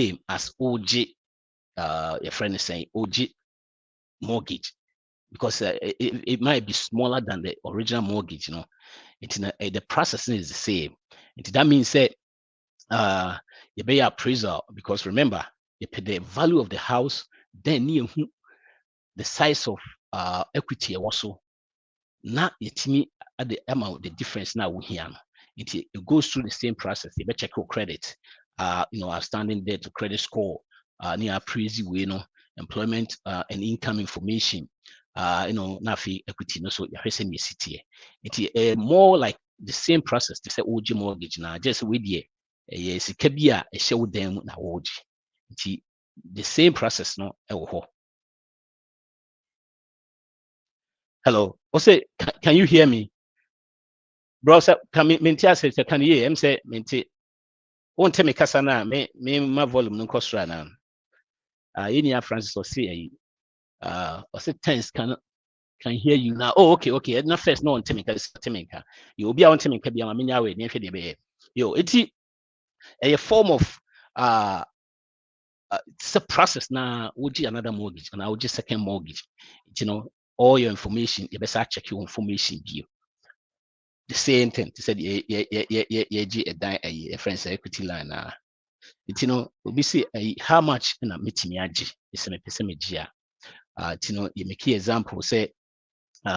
same as OG, your friend is saying OG mortgage, because it might be smaller than the original mortgage, the processing is the same. That means that you pay appraisal, because remember, you pay the value of the house, then you the size of equity also. Now it's me at the amount, the difference now we here. It goes through the same process. You better check your credit, outstanding debt to credit score, near appraisal, employment and income information, nafi equity, so you're facing your city. It's more like the same process. They say OG mortgage now, just with you. Yes, it can be a show them na OG. It's the same process, no. Hello. Also, can you hear me? Bro, can you hear? Say, won't tell me Kasana, me my volume no cost right now. Any Francis or say, or say tense can hear you now. Oh, okay. Not first, no one tell me Timika. You'll be on Timika, be a minya way, near the yo, it's a form of it's a process now. Would you another mortgage and I would just second mortgage, all your information, you better check your information view. The same thing. They said, a friend's equity line. We see how much in a meeting yaji is a percentage. You make example, say,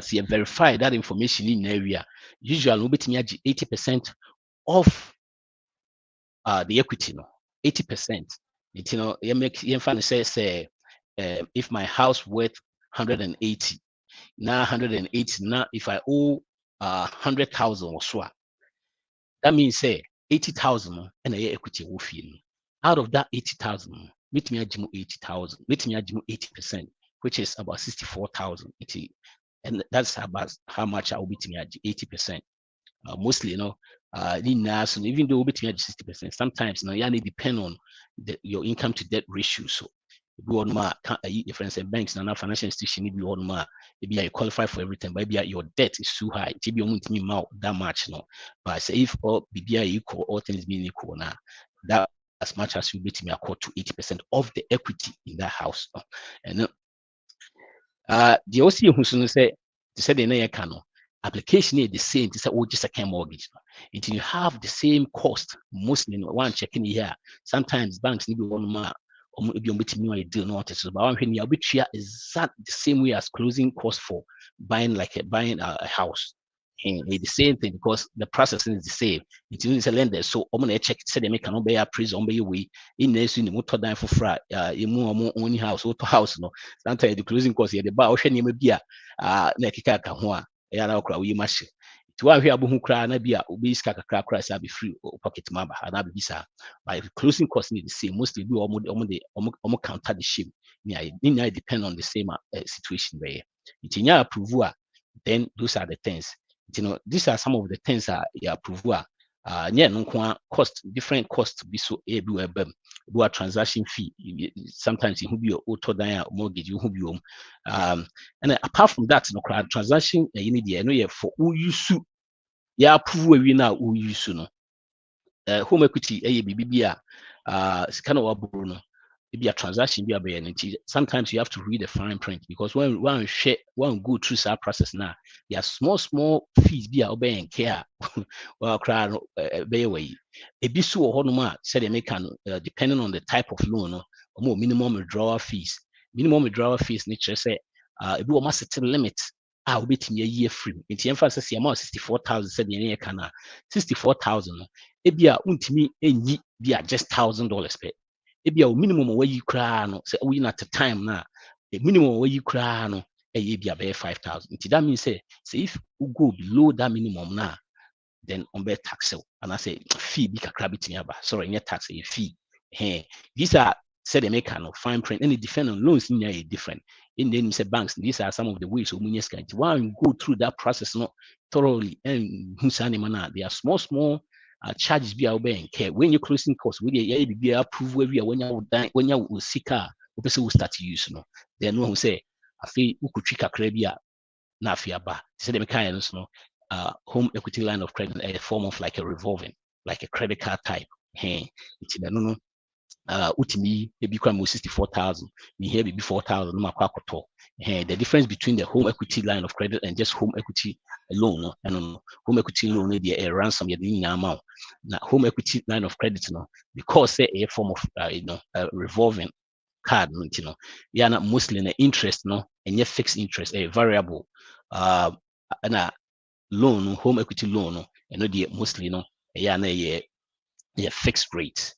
see, verify that information in area. Usually, we meeting yaji 80% of the equity, 80%. You make say, if my house worth 180, now 180, now if I owe 100,000 or so, that means say 80,000 and a equity will feel. Out of that 80,000, meet me 80,000, meet me 80%, which is about 64,000. And that's about how much I will be to me 80%. Mostly, even though we be 60%, sometimes you need depend on your income to debt ratio. So be on my difference in banks and financial institution need be on my maybe you qualify for everything, but maybe your debt is too high. Maybe you want me that much, But say if all BBI equal, all things being equal now, that as much as you beat me accord to 80% of the equity in that house. And the OC who say to say the name can application is the same to say just a second mortgage. Until you have the same cost, mostly one checking here. Sometimes banks need one more. Maybe you deal notice, but when you are exact the same way as closing cost for buying a house. And the same thing because the processing is the same. It's a lender, so I'm gonna check say they make an be appraise on be way in this in the motor down for fra only house auto house no. Sometimes the closing cost here the bar or any maybe na kika ka ho a ya na okra we mashi. To one here abu kra na bia obi iska kakra say be free pocket maba na be bisa. But the closing cost is the same. Mostly do almost counter the shame. It depend on the same situation where it's in your approval. Then those are the things. These are some of the things that you approve. Cost, different costs be so able do a transaction fee. Sometimes you will be your auto mortgage, you will be and apart from that, transaction you need for who you sue. Yeah, approve we now who you sue no. Home equity it's kind of a be a transaction, be a BNT. Sometimes you have to read the fine print because when one go through that process now, there are small fees be obeying care or crowd way. A bisu or honoma said they make depending on the type of loan or more minimum withdrawal fees. Minimum withdrawal fees nature say if you must set a limit. I'll be to me a year free. In the emphasis, the amount 64,000 said the year can 64,000. It be a untimi and be just $1,000 per. It be a minimum where you cry no say we at the time now the minimum where you cry no be about 5,000. That means say if you go below that minimum now, then on be tax and I say fee be kakra bit sorry net tax a fee. These are said they make no fine print and it depend on loans in a different. In then say banks, these are some of the ways Omunias can one go through that process not thoroughly and they are small charges be obeying care when you're closing costs with be approve when you will seek a person will start to use then one will say I feel who could trick a crabia nafiaba say the mechanics home equity line of credit a form of like a revolving like a credit card type it's utimi ebi kwa mo 64,000 me here be 4,000 no makwa akoto. The difference between the home equity line of credit and just home equity loan no, no home equity loan no dey ransom ye dey amount. Na home equity line of credit no, because say a form of revolving card no, you know, yeah, na mostly na interest no, and yet fixed interest a variable na loan no, home equity loan no, and no dey mostly no, yeah, na yeah fixed rate.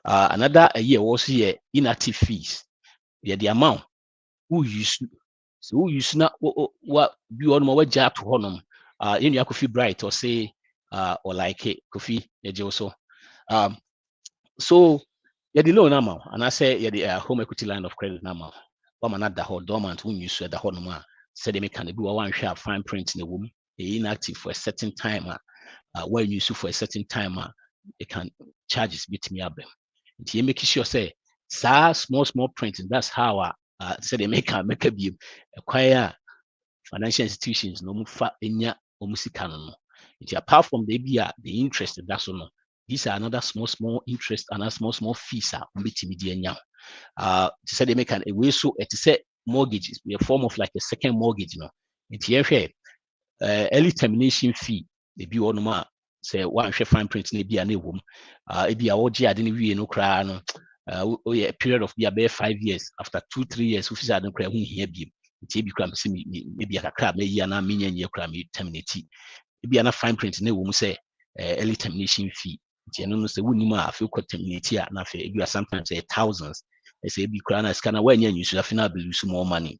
Another year also yeah inactive fees. Yeah, the amount who use na what be on my job to honum. You know, could feel bright or say or like it coffee yeah also. So yeah the loan amount and I say yeah the home equity line of credit amount. But man not the whole dormant when you said the whole number said they can do one share fine print in the womb inactive for a certain time when you sue for a certain time it can charges beat me up. You make sure say small print and that's how say they make a be acquire financial institutions no mufa enya omusika no. Apart from the interest that's no. These are another small interest and a small fees are to say they make an a way so it say mortgages be a form of like a second mortgage no. Early termination fee they be one more say one share fine print na be an ewom be a oji ade ne wie no kra no a period of be about 5 years after 2-3 years officer ade kra hu hia bi nti bi kra me maybe akakra me yi na menya nye kra me terminate be an fine print na ewom say early termination fee nti no say woni ma afi ko terminate a na afi be sometimes thousands they say bi kra na scanner when you so afi na be lose more money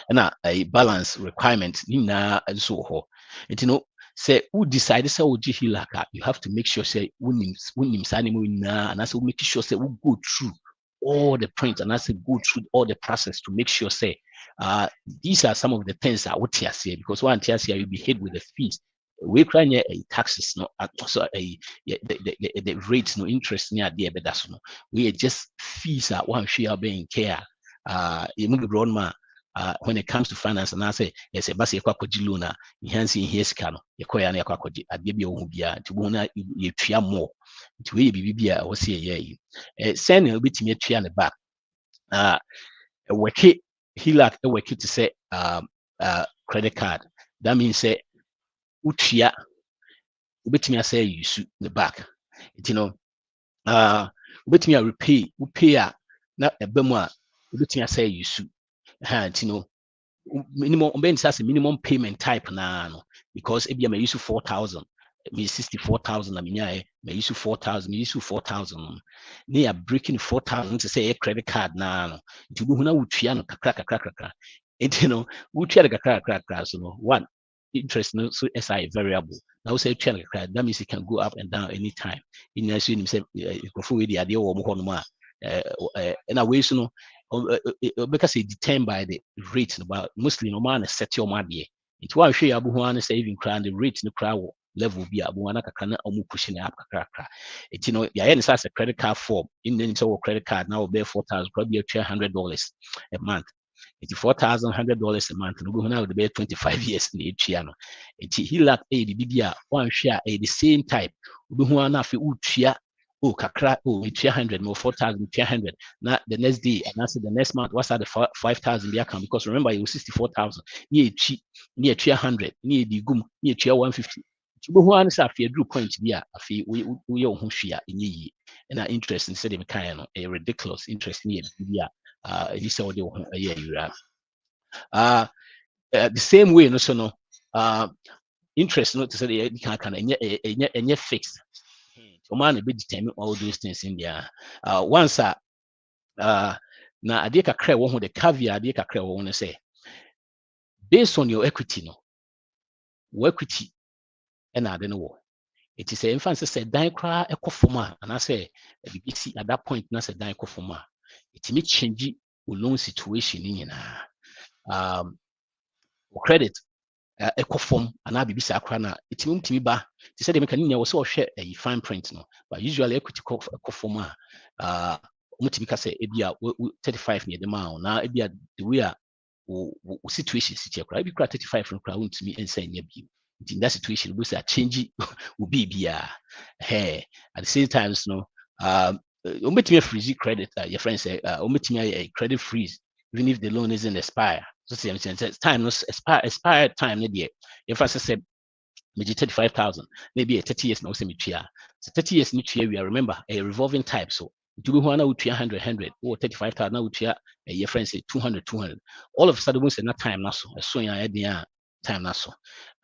na a balance requirement na so ho nti no say who decide say wo gi hilaka you have to make sure say wunim sa nemu na and say make sure say we go through all the print and say go through all the process to make sure say these are some of the things that what here say because one here you'll be hit with the fees we cry a taxes no so the rates no interest near there but that's no we are just fees are one share being care you move the ma when it comes to finance and I say yes a basi kwa kwaji loan enhance here no yekoya na yakwa kwaji ade bia ohu bia nti wo na yetua more nti we bibia wo se ye send no bitimi atua ne back work hilak work to say credit card that means say utua ubetimi say use the back you know ubetimi repay na ebemu a ubetimi say use you know minimum payment type na no because if you may use 4,000 me 64,000 may use 4,000 me use 4,000 they are breaking 4,000 to say a credit card na no to go na wutua no kakra it you know wutua kakra so no one interest no so SI variable now say that means it can go up and down anytime in as you say go the idea or mo no ma and a way so no because it determined by the rate but mostly no man set your money it was share abu one saving crown the rate no crowd level be abu one kakana omu pushing up kakra it you know yeah any such a credit card form in then so credit card now be 4,000 probably $100 a month $4,100 a month no go now the be 25 years in each year no it he lack a the bia one share a the same type obi hu na afi utua kakra 300 more 4,300 now the next day and I said the next month what's at the 5,000 the account because remember it was 64,000 near 300 near the gum near 150 who answer a drew point be a fee we own share in ye and our interest instead of kind of a ridiculous interest near this all a year you are the same way no so no interest not to say you can and fixed man be determine all those things in there once na ade kakra wo ho the caveat ade kakra wo no say based on your equity no equity and ade no wo it is a infancy say dan kra ekofoma and I say BBC at that point na say dan ekofoma it may change your loan situation in credit ekofom and I BBC akra na it may ba to say they make any was so share a fine print no but usually equity ekofoma mutimi ka say ebia 35 near the amount na ebia the way situation sit here be 35 from crowd to me and say in that situation we say change will be bia hey at the same time no ometimi freeze credit your friend say ometimi a credit freeze even if the loan isn't expire. So see, I'm saying time no expire time no there. If I say maybe 35,000, maybe a 30 years now say me chia. So 30 years me chia we remember a revolving type. So do we want to 100 or 35,000 now chia a your friend say 200. All of a sudden we say not time na so ya time na so.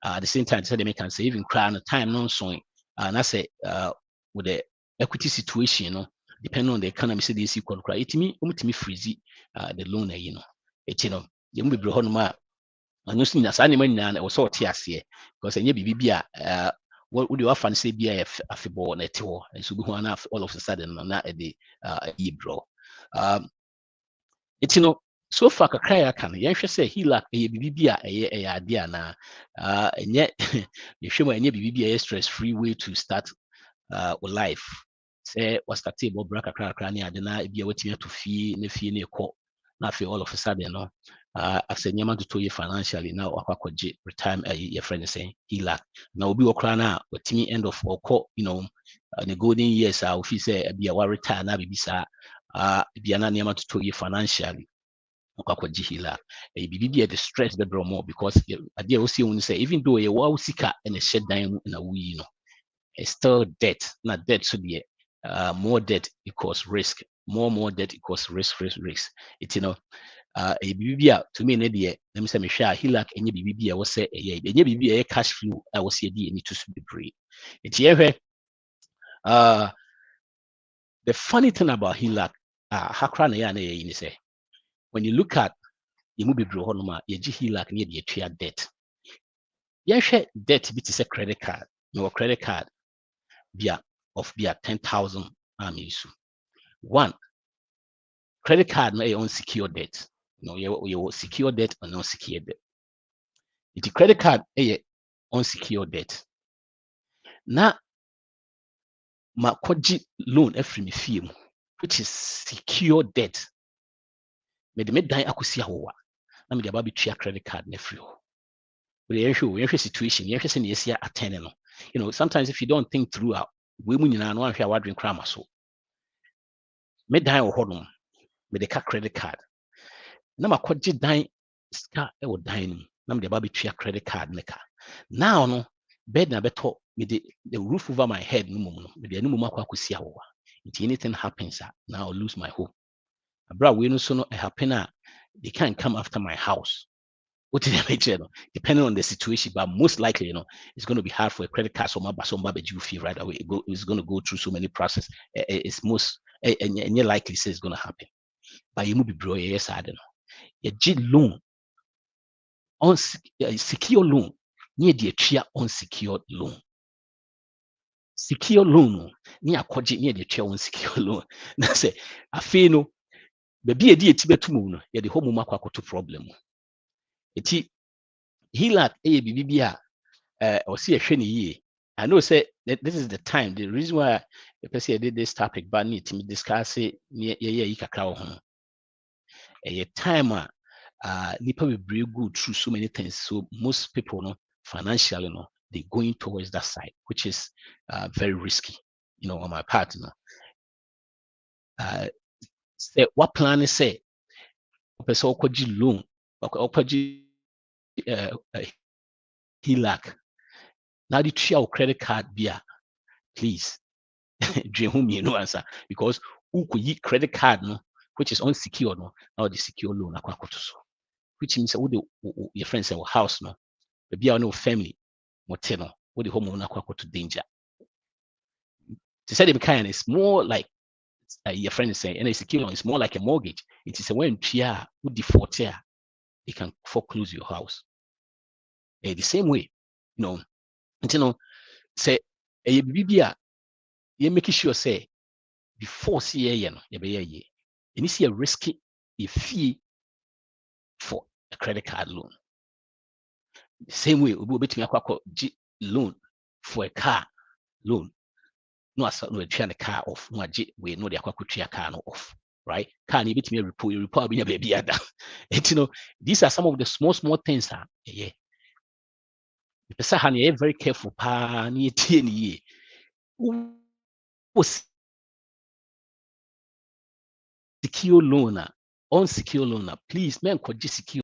At the same time, so they make can say even cry on the time non so and I say with the equity situation, you know, depending on the economy, say this equal cry. It me freeze the loan, you know. It you know, you be bro ma anu so nya saa nneɛma nyinaa na ɛwɔ sɛ ɔte aseɛ because ɛnyɛ biribi bi a wode wafa no sɛ bi a afebɔɔ na ɛte hɔ nso bi ho ana all of a sudden no na ɛde ɛyi borɔ nti no so far kakra yɛ aka no yɛnhwɛ sɛ hilak ɛyɛ biribi bi a ɛyɛ adeɛ anaa ɛnyɛ yɛhwɛ mu a ɛnyɛ biribi bi a ɛyɛ stress free way to start with life sɛ wastate bɔbra kakra ne ade na ebi a watumi ato fie na fie no ɛkɔ na afei all of a sudden no asɛ nneɛma toto yɛ financially na wakɔ akɔgye retirement yɛfrɛ no sɛ hilak na obi wɔ koraa no a watumi end of ɔkɔ you know the golden years a ofi sɛ ebi a waretire na biribi saa ebi a na nneɛma toto yɛ financially wakɔ akɔgye hilak ɛyɛ biribi bi a the stress bɛbrɛ more because adeɛ a wosie wo no sɛ even though yɛwɔ wo sika ɛna ɛhyɛ dan mu na woyi no it's still debt. Not debt so the more debt equals risk. More debt equals risk. It's you know a BBA to me let me say me share hilak any BBA was say any BBA cash flow I was here need to be free. It's here the funny thing about hilak hakra na ya na you say when you look at you move bro honoma ye hilak near the trade debt. Yeah, debt bit is a credit card. No credit card of 10,000 issue. One, credit card na unsecured debt. No, you secure debt or non-secure debt. It's credit card unsecured debt. Na makoji loan every me fee which is secure debt. Me de me dan akosi ahowa. Na me de aba betwea credit card na free ho. We yɛhwɛ situation, yɛhwɛ sɛ ne yɛsi attend no. You know, sometimes if you don't think through we mu nyinaa no ahwɛ a wadwen kra ma so. Me dan wɔ hɔ nom. Me de ka credit card. Na makɔgye dan sika ɛwɔ dan no mu. Na me de aba betwea credit card ne ka. Now no bed na beto me the roof over my head no mum no. Me de anu mum akɔ akɔsi ahowa. If anything happens, now I'll lose my hope. Abra we no so no happen they can't come after my house. What did I mention? Depending on the situation, but most likely, you know, it's going to be hard for a credit card so much you feel right away. It's going to go through so many process. It's most and you're likely say it's going to happen. But you must be bro, yes, I don't know. A G loan on secure loan near the chia unsecured loan. Secure loan near koji near the chia unsecured loan. Now say I feel no, baby a dear tibet moon, yeah, the home to problem. Eti hilak BBA or see a shiny ye. I know say that this is the time. The reason why the person did this topic, but need to discuss it near a time nipa will be good through so many things. So most people know financially know they going towards that side, which is very risky, you know, on my part. Say what plan is say person loan hilak. Now the tria credit card beer, please. Dream you know answer because who could yi credit card no, which is unsecured no, now the secure loan so. Which means that your friends say house no, maybe no family, motel no, what the home to danger. To say the kind is more like your friend is saying, and a secure loan is more like a mortgage. It is a when Pia who default here, they can foreclose your house. The same way, you know, say a BBA, you make sure say before CA, you be and you see a risky fee for a credit card loan. The same way, we will be a loan for a car loan. No, as no the car off. No, we know the aqua car no off. Right? Car you bit me report being a baby other. You know, these are some of the small things. Yeah. The person very careful. Pa ni ye. secure loan, unsecure loan, please, men could just secure